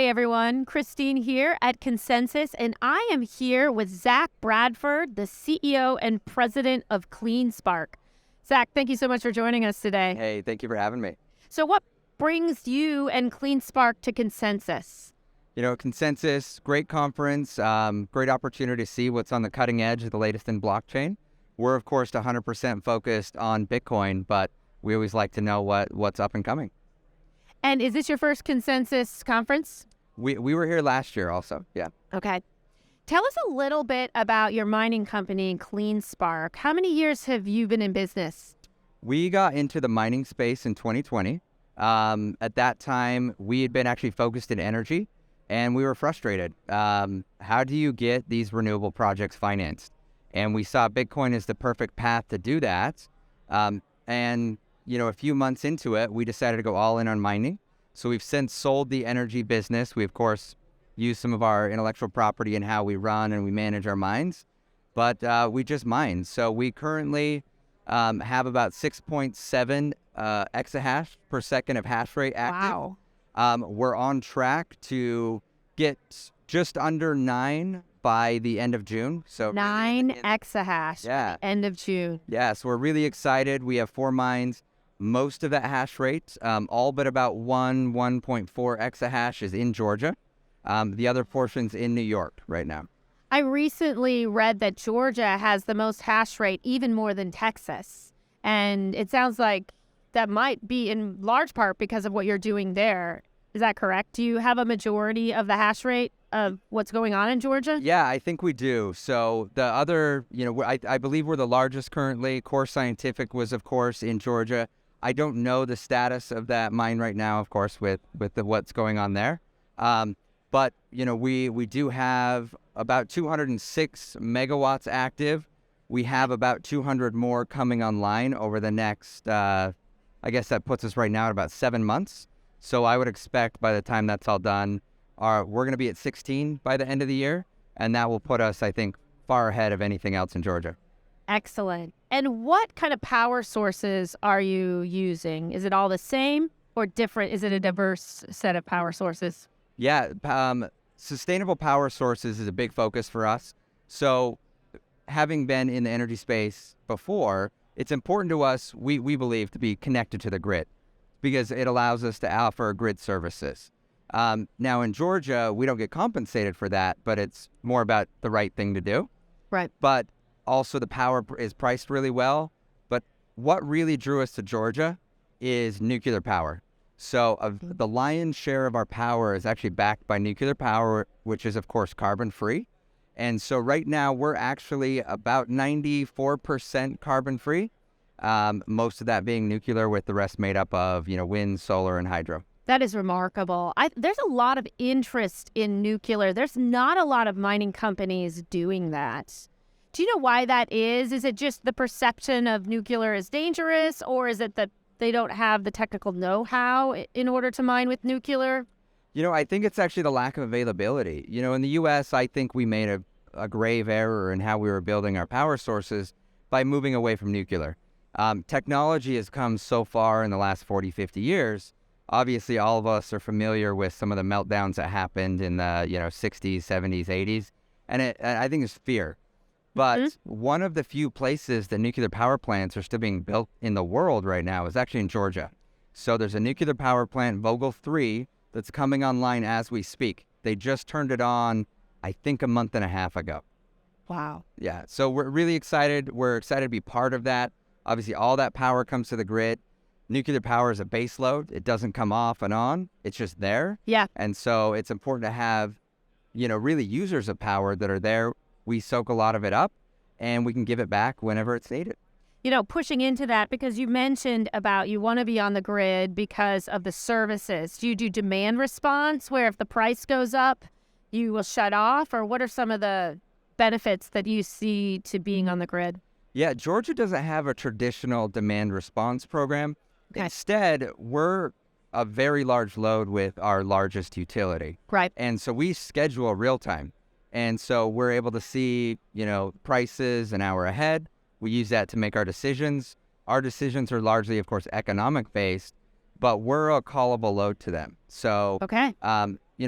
Hey everyone, Christine here at Consensus, and I am here with Zach Bradford, the CEO and president of CleanSpark. Zach, thank you so much for joining us today. Hey, thank you for having me. So what brings you and CleanSpark to Consensus? Consensus, great conference, great opportunity to see what's on the cutting edge of the latest in blockchain. We're, of course, 100% focused on Bitcoin, but we always like to know what's up and coming. And is this your first Consensus conference? We were here last year also, yeah. Okay. Tell us a little bit about your mining company, CleanSpark. How many years have you been in business? We got into the mining space in 2020. At that time, we had been actually focused in energy, and we were frustrated. How do you get these renewable projects financed? And we saw Bitcoin as the perfect path to do that. A few months into it, we decided to go all in on mining. So we've since sold the energy business. We, of course, use some of our intellectual property in how we run and we manage our mines, but we just mine. So we currently have about 6.7 exahash per second of hash rate active. Wow. We're on track to get just under 9 by the end of June. So 9 exahash yeah. By the end of June. Yeah, so we're really excited. We have 4 mines. Most of that hash rate, all but about 1.4 exahash is in Georgia. The other portion's in New York right now. I recently read that Georgia has the most hash rate, even more than Texas. And it sounds like that might be in large part because of what you're doing there. Is that correct? Do you have a majority of the hash rate of what's going on in Georgia? Yeah, I think we do. So the other, I believe we're the largest currently. Core Scientific was, of course, in Georgia. I don't know the status of that mine right now, of course, with what's going on there. But we do have about 206 megawatts active. We have about 200 more coming online over the next, I guess that puts us right now at about 7 months. So I would expect by the time that's all done, we're going to be at 16 by the end of the year. And that will put us, I think, far ahead of anything else in Georgia. Excellent. And what kind of power sources are you using? Is it all the same or different? Is it a diverse set of power sources? Yeah, sustainable power sources is a big focus for us. So having been in the energy space before, it's important to us, we believe, to be connected to the grid because it allows us to offer grid services. Now in Georgia, we don't get compensated for that, but it's more about the right thing to do. Right. But also the power is priced really well. But what really drew us to Georgia is nuclear power. So the lion's share of our power is actually backed by nuclear power, which is, of course, carbon-free. And so right now, we're actually about 94% carbon-free, most of that being nuclear with the rest made up of, wind, solar, and hydro. That is remarkable. There's a lot of interest in nuclear. There's not a lot of mining companies doing that. Do you know why that is? Is it just the perception of nuclear is dangerous, or is it that they don't have the technical know-how in order to mine with nuclear? I think it's actually the lack of availability. In the U.S., I think we made a grave error in how we were building our power sources by moving away from nuclear. Technology has come so far in the last 40, 50 years. Obviously, all of us are familiar with some of the meltdowns that happened in the 60s, 70s, 80s. And I think it's fear. But one of the few places that nuclear power plants are still being built in the world right now is actually in Georgia. So there's a nuclear power plant, Vogtle 3, that's coming online as we speak. They just turned it on, I think, a month and a half ago. Wow. Yeah, so we're really excited. We're excited to be part of that. Obviously, all that power comes to the grid. Nuclear power is a base load. It doesn't come off and on. It's just there. Yeah. And so it's important to have, really users of power that are there. We soak a lot of it up, and we can give it back whenever it's needed. Pushing into that, because you mentioned about you want to be on the grid because of the services. Do you do demand response where if the price goes up, you will shut off? Or what are some of the benefits that you see to being on the grid? Yeah, Georgia doesn't have a traditional demand response program. Okay. Instead, we're a very large load with our largest utility. Right. And so we schedule real time. And so we're able to see, prices an hour ahead. We use that to make our decisions. Our decisions are largely, of course, economic based, but we're a callable load to them. So, okay.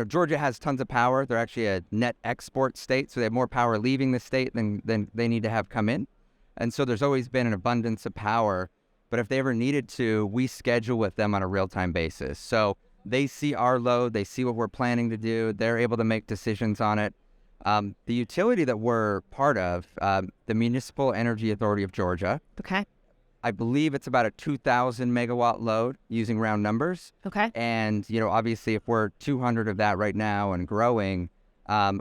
Georgia has tons of power. They're actually a net export state, so they have more power leaving the state than they need to have come in. And so there's always been an abundance of power. But if they ever needed to, we schedule with them on a real-time basis. So they see our load, they see what we're planning to do, they're able to make decisions on it. The utility that we're part of, the Municipal Energy Authority of Georgia, Okay. I believe it's about a 2,000 megawatt load using round numbers. Okay. And, obviously if we're 200 of that right now and growing,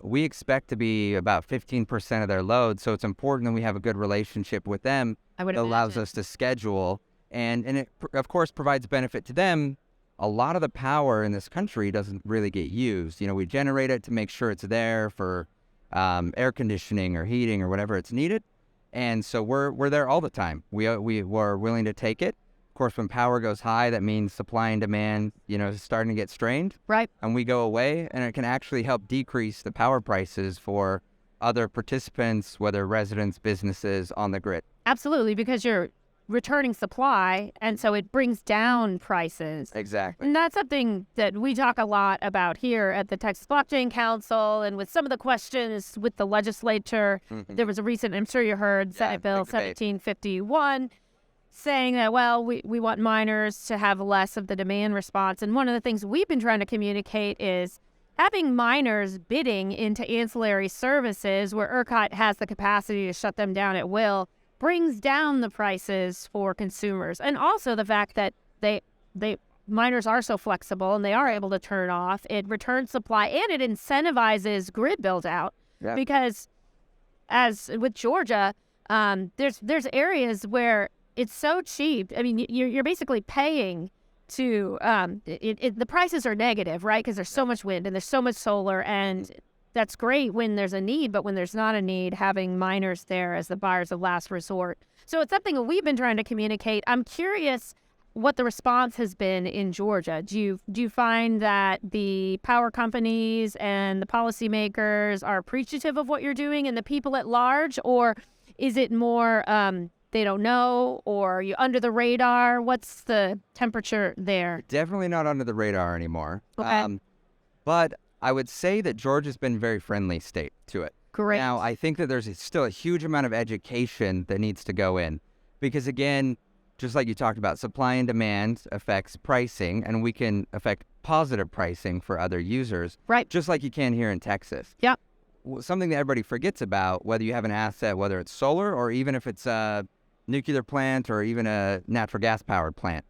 we expect to be about 15% of their load. So it's important that we have a good relationship with them I would that allows imagine. us to schedule. And it, of course, provides benefit to them. A lot of the power in this country doesn't really get used. We generate it to make sure it's there for air conditioning or heating or whatever it's needed. And so we're there all the time. We're willing to take it. Of course, when power goes high, that means supply and demand, is starting to get strained. Right. And we go away, and it can actually help decrease the power prices for other participants, whether residents, businesses on the grid. Absolutely, because you're returning supply, and so it brings down prices. Exactly. And that's something that we talk a lot about here at the Texas Blockchain Council, and with some of the questions with the legislature. There was a recent, I'm sure you heard, Senate Bill big debate. 1751, saying that, well, we want miners to have less of the demand response. And one of the things we've been trying to communicate is having miners bidding into ancillary services where ERCOT has the capacity to shut them down at will brings down the prices for consumers. And also the fact that miners are so flexible and they are able to turn off. It returns supply and it incentivizes grid build out. Yeah. Because as with Georgia, there's areas where it's so cheap. I mean, you're basically paying to the prices are negative, right? Because there's so much wind and there's so much solar, and that's great when there's a need, but when there's not a need, having miners there as the buyers of last resort. So it's something that we've been trying to communicate. I'm curious what the response has been in Georgia. Do you find that the power companies and the policymakers are appreciative of what you're doing and the people at large, or is it more they don't know, or you under the radar? What's the temperature there? Definitely not under the radar anymore. Okay. But I would say that Georgia's been a very friendly state to it. Great. Now, I think that there's still a huge amount of education that needs to go in. Because again, just like you talked about, supply and demand affects pricing, and we can affect positive pricing for other users. Right. Just like you can here in Texas. Yep. Something that everybody forgets about, whether you have an asset, whether it's solar or even if it's a nuclear plant or even a natural gas powered plant,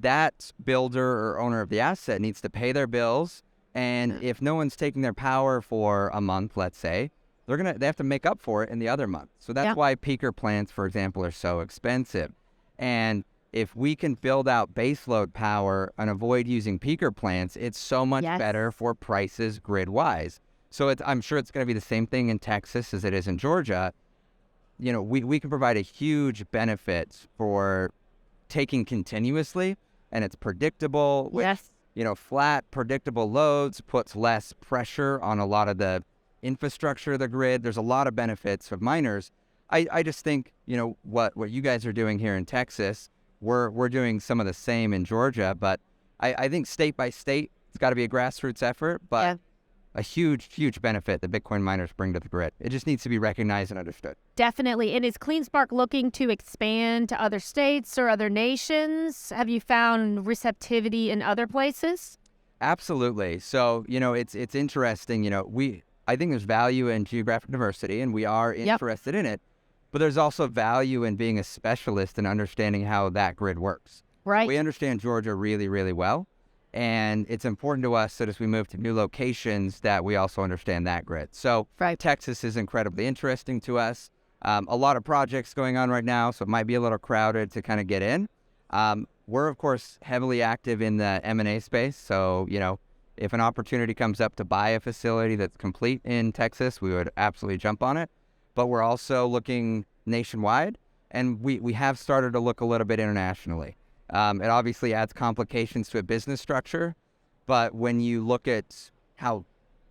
that builder or owner of the asset needs to pay their bills. And if no one's taking their power for a month, let's say, they have to make up for it in the other month. So that's why peaker plants, for example, are so expensive. And if we can build out baseload power and avoid using peaker plants, it's so much better for prices grid-wise. So I'm sure it's going to be the same thing in Texas as it is in Georgia. We can provide a huge benefit for taking continuously, and it's predictable. Which, flat, predictable loads puts less pressure on a lot of the infrastructure of the grid. There's a lot of benefits of miners. I just think, what you guys are doing here in Texas, we're doing some of the same in Georgia, but I think state by state, it's got to be a grassroots effort, but a huge, huge benefit that Bitcoin miners bring to the grid. It just needs to be recognized and understood. Definitely. And is CleanSpark looking to expand to other states or other nations? Have you found receptivity in other places? Absolutely. So, it's interesting. I think there's value in geographic diversity, and we are interested in it. But there's also value in being a specialist and understanding how that grid works. Right. We understand Georgia really, really well. And it's important to us that as we move to new locations that we also understand that grid. So Texas is incredibly interesting to us. A lot of projects going on right now, so it might be a little crowded to kind of get in. We're, of course, heavily active in the M&A space. So, if an opportunity comes up to buy a facility that's complete in Texas, we would absolutely jump on it. But we're also looking nationwide, and we have started to look a little bit internationally. It obviously adds complications to a business structure, but when you look at how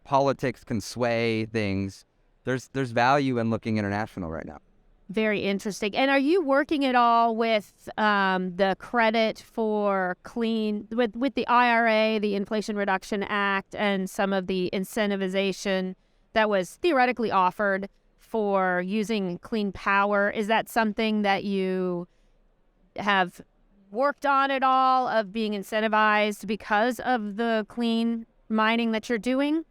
politics can sway things, there's value in looking international right now. Very interesting. And are you working at all with the credit for clean, with the IRA, the Inflation Reduction Act, and some of the incentivization that was theoretically offered for using clean power? Is that something that you have worked on at all, of being incentivized because of the clean mining that you're doing?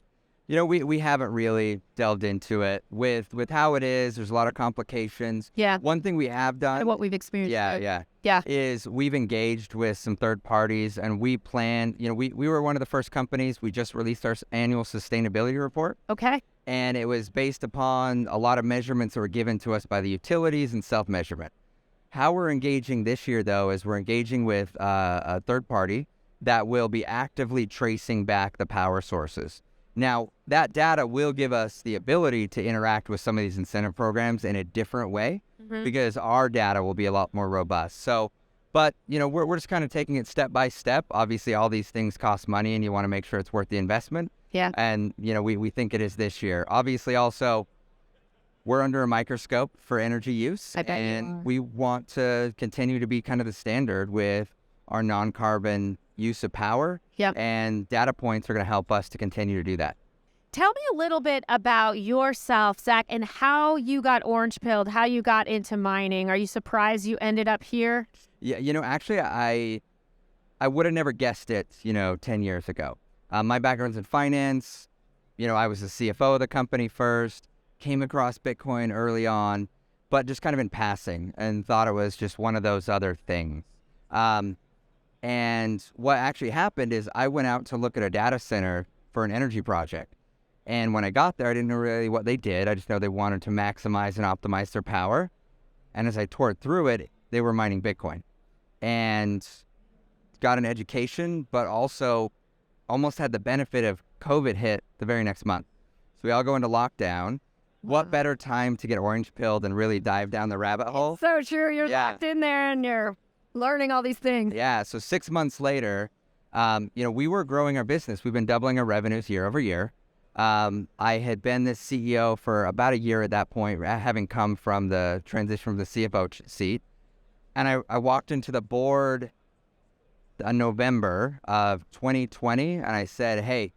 You know, we haven't really delved into it with how it is. There's a lot of complications. Yeah. One thing we have done, What we've experienced. yeah, is we've engaged with some third parties, and we plan. You know, we were one of the first companies. We just released our annual sustainability report, Okay. and it was based upon a lot of measurements that were given to us by the utilities and self-measurement. How we're engaging this year, though, is we're engaging with a third party that will be actively tracing back the power sources. Now, that data will give us the ability to interact with some of these incentive programs in a different way, because our data will be a lot more robust. So, but, you know, we're just kind of taking it step by step. Obviously, all these things cost money, and you want to make sure it's worth the investment. Yeah. And, you know, we think it is this year. Obviously, also, we're under a microscope for energy use, I bet you and are. we want to continue to be kind of the standard with our non-carbon use of power. Yep. And data points are going to help us to continue to do that. Tell me a little bit about yourself, Zach, and how you got orange pilled, how you got into mining. Are you surprised you ended up here? Yeah, you know, actually, I would have never guessed it, you know, 10 years ago. My background's in finance. You know, I was the CFO of the company first, came across Bitcoin early on, but just kind of in passing, and thought it was just one of those other things. And what actually happened is I went out to look at a data center for an energy project. And when I got there, I didn't know really what they did. I just know they wanted to maximize and optimize their power. And as I tore through it, they were mining Bitcoin. And got an education, but also almost had the benefit of COVID hit the very next month. So we all go into lockdown. What better time to get orange pilled and really dive down the rabbit hole? So true. You're locked in there and you're learning all these things. Yeah. So 6 months later, you know, we were growing our business. We've been doubling our revenues year over year. I had been the CEO for about a year at that point, having come from the transition from the CFO seat. And I walked into the board in November of 2020, and I said, hey,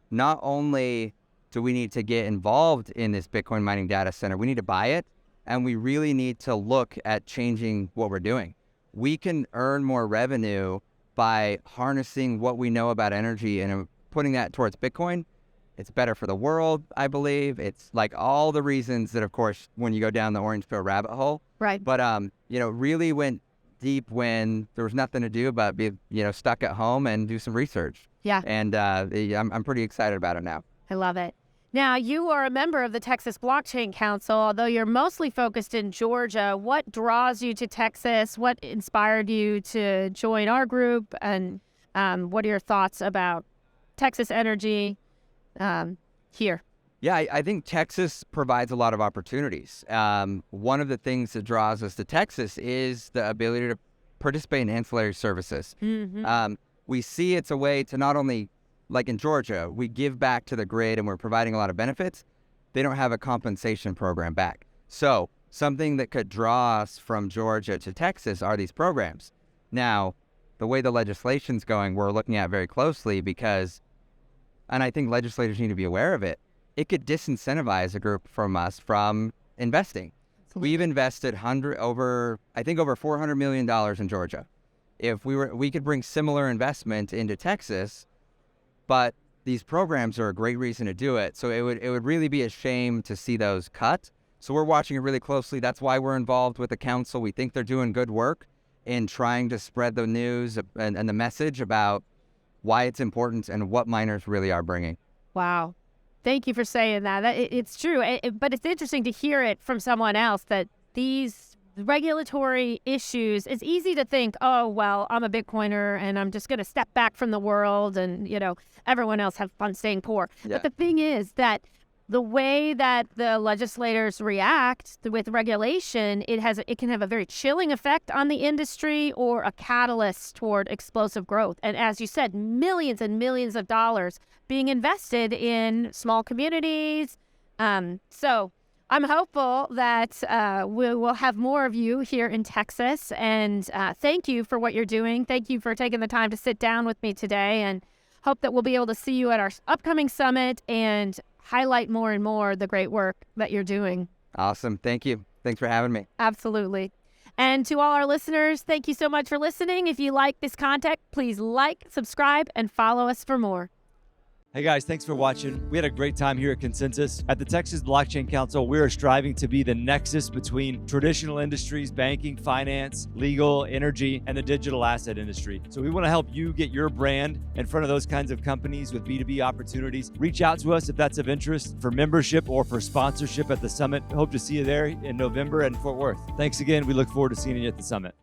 not only do we need to get involved in this Bitcoin mining data center, we need to buy it, and we really need to look at changing what we're doing. We can earn more revenue by harnessing what we know about energy and putting that towards Bitcoin. It's better for the world, I believe. It's like all the reasons that, of course, when you go down the orange pill rabbit hole. Right. But, you know, really went deep when there was nothing to do but be, you know, stuck at home and do some research. Yeah. And I'm pretty excited about it now. I love it. Now, you are a member of the Texas Blockchain Council, although you're mostly focused in Georgia. What draws you to Texas? What inspired you to join our group? And what are your thoughts about Texas energy here? Yeah, I think Texas provides a lot of opportunities. One of the things that draws us to Texas is the ability to participate in ancillary services. We see it's a way to not only, like in Georgia, we give back to the grid and we're providing a lot of benefits. They don't have a compensation program back. So something that could draw us from Georgia to Texas are these programs. Now, the way the legislation's going, we're looking at very closely because, and I think legislators need to be aware of it, it could disincentivize a group from us from investing. We've invested over $400 million in Georgia. If we could bring similar investment into Texas, but these programs are a great reason to do it. So it would really be a shame to see those cut. So we're watching it really closely. That's why we're involved with the council. We think they're doing good work in trying to spread the news and the message about why it's important and what miners really are bringing. Wow. Thank you for saying that. It's true. But it's interesting to hear it from someone else that these regulatory issues, it's easy to think, oh, well, I'm a Bitcoiner and I'm just going to step back from the world and, you know, everyone else have fun staying poor. Yeah. But the thing is that the way that the legislators react with regulation, it can have a very chilling effect on the industry or a catalyst toward explosive growth. And as you said, millions and millions of dollars being invested in small communities. So I'm hopeful that we will have more of you here in Texas. And thank you for what you're doing. Thank you for taking the time to sit down with me today, and hope that we'll be able to see you at our upcoming summit and highlight more and more the great work that you're doing. Awesome. Thank you. Thanks for having me. Absolutely. And to all our listeners, thank you so much for listening. If you like this content, please like, subscribe, and follow us for more. Hey guys, thanks for watching. We had a great time here at Consensus. At the Texas Blockchain Council, we are striving to be the nexus between traditional industries, banking, finance, legal, energy, and the digital asset industry. So we want to help you get your brand in front of those kinds of companies with B2B opportunities. Reach out to us if that's of interest for membership or for sponsorship at the summit. Hope to see you there in November in Fort Worth. Thanks again. We look forward to seeing you at the summit.